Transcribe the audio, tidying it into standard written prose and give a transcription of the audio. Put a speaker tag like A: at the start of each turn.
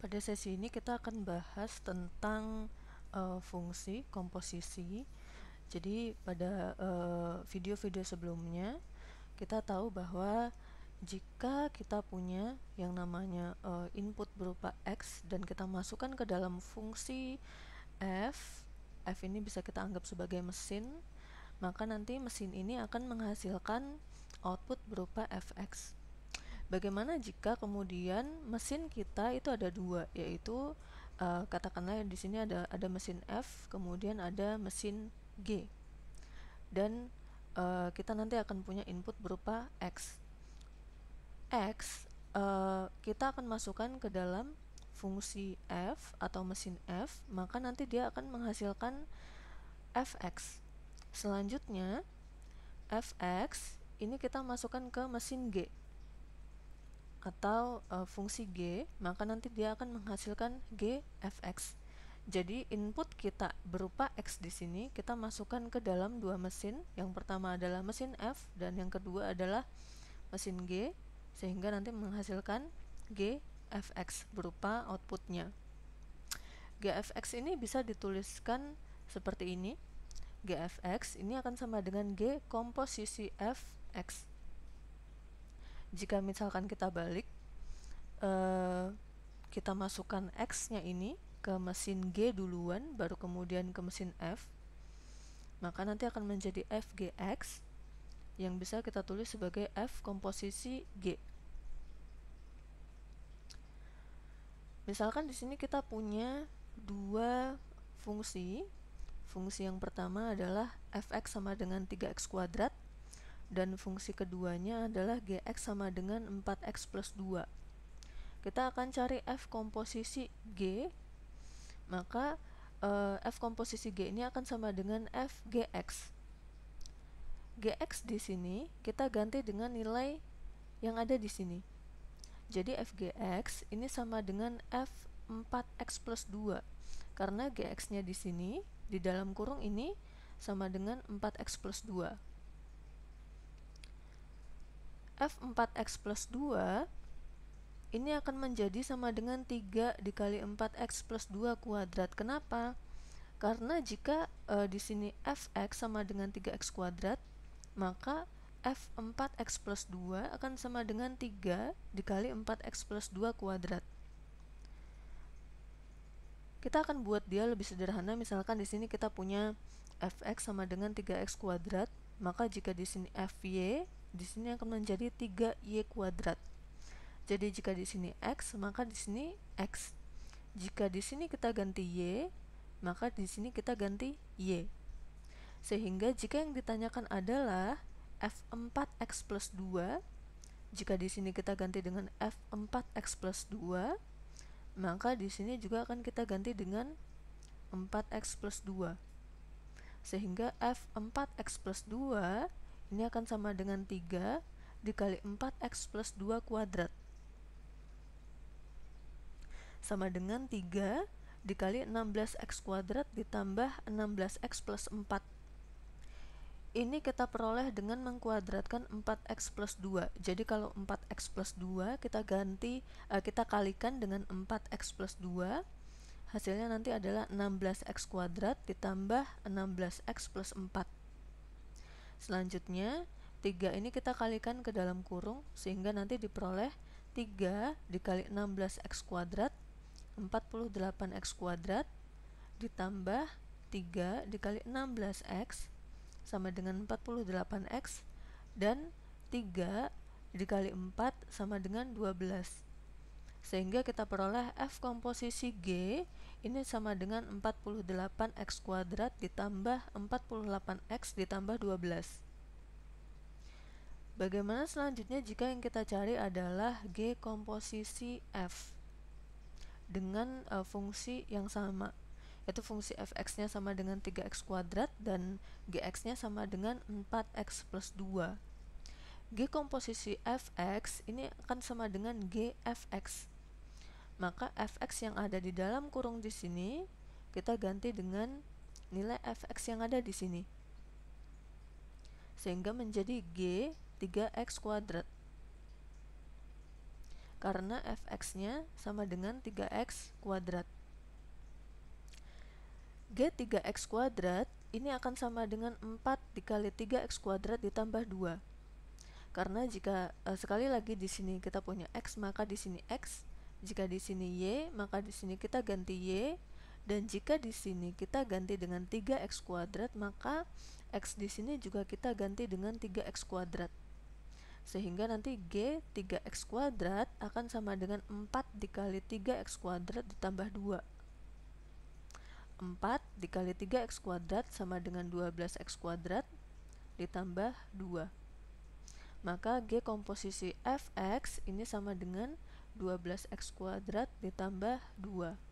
A: Pada sesi ini kita akan bahas tentang fungsi komposisi. Jadi pada video-video sebelumnya kita tahu bahwa jika kita punya yang namanya input berupa X dan kita masukkan ke dalam fungsi F ini bisa kita anggap sebagai mesin, maka nanti mesin ini akan menghasilkan output berupa Fx. Bagaimana jika kemudian mesin kita itu ada dua, yaitu katakanlah di sini ada mesin F, kemudian ada mesin G, dan kita nanti akan punya input berupa X. Kita akan masukkan ke dalam fungsi F atau mesin F, maka nanti dia akan menghasilkan Fx. Selanjutnya Fx ini kita masukkan ke mesin G atau fungsi G, maka nanti dia akan menghasilkan G Fx. Jadi input kita berupa X di sini kita masukkan ke dalam dua mesin. Yang pertama adalah mesin F dan yang kedua adalah mesin G, sehingga nanti menghasilkan G Fx berupa outputnya. G Fx ini bisa dituliskan seperti ini. G Fx ini akan sama dengan G komposisi Fx. Jika misalkan kita balik, kita masukkan X-nya ini ke mesin G duluan, baru kemudian ke mesin F, maka nanti akan menjadi Fgx yang bisa kita tulis sebagai F komposisi G. Misalkan di sini kita punya dua fungsi. Fungsi yang pertama adalah Fx sama dengan 3x kuadrat, dan fungsi keduanya adalah Gx sama dengan 4x plus 2. Kita akan cari F komposisi G, maka F komposisi G ini akan sama dengan Fgx. Gx di sini kita ganti dengan nilai yang ada di sini. Jadi Fgx ini sama dengan F4x plus 2, karena Gx-nya di sini, di dalam kurung ini, sama dengan 4x plus 2. F4x plus 2 ini akan menjadi sama dengan 3 dikali 4x plus 2 kuadrat. Kenapa? Karena jika di sini Fx sama dengan 3x kuadrat, maka F4x plus 2 akan sama dengan 3 dikali 4x plus 2 kuadrat. Kita akan buat dia lebih sederhana. Misalkan di sini kita punya Fx sama dengan 3x kuadrat, maka jika di sini Fy, di sini akan menjadi 3y kuadrat. Jadi jika di sini x, maka di sini x. Jika di sini kita ganti y, maka di sini kita ganti y. Sehingga jika yang ditanyakan adalah F4x plus 2, jika di sini kita ganti dengan F4x plus 2, maka di sini juga akan kita ganti dengan 4x plus 2. Sehingga F4x plus 2 ini akan sama dengan 3 dikali 4x plus 2 kuadrat, sama dengan 3 dikali 16x kuadrat ditambah 16x plus 4. Ini kita peroleh dengan mengkuadratkan 4x plus 2. Jadi kalau 4x plus 2 kita kalikan dengan 4x plus 2, hasilnya nanti adalah 16x kuadrat ditambah 16x plus 4. Selanjutnya 3 ini kita kalikan ke dalam kurung, sehingga nanti diperoleh 3 dikali 16x kuadrat 48x kuadrat ditambah 3 dikali 16x sama dengan 48x, dan 3 dikali 4 sama dengan 12. Sehingga kita peroleh F komposisi G ini sama dengan 48x kuadrat ditambah 48x ditambah 12. Bagaimana selanjutnya jika yang kita cari adalah G komposisi F dengan fungsi yang sama, yaitu fungsi Fx-nya sama dengan 3x kuadrat dan Gx-nya sama dengan 4x plus 2. G komposisi Fx ini akan sama dengan Gfx. Maka Fx yang ada di dalam kurung di sini kita ganti dengan nilai Fx yang ada di sini, sehingga menjadi G 3x kuadrat. karena fx-nya sama dengan 3x kuadrat. G 3x kuadrat ini akan sama dengan 4 dikali 3x kuadrat ditambah 2. Karena jika sekali lagi di sini kita punya x, maka di sini x. Jika di sini y, maka di sini kita ganti y. Dan jika di sini kita ganti dengan 3x kuadrat, maka x di sini juga kita ganti dengan 3x kuadrat. Sehingga nanti G 3x kuadrat akan sama dengan 4 dikali 3x kuadrat ditambah 2. 4 dikali 3x kuadrat sama dengan 12x kuadrat ditambah 2. Maka G komposisi fx ini sama dengan 12x kuadrat ditambah 2.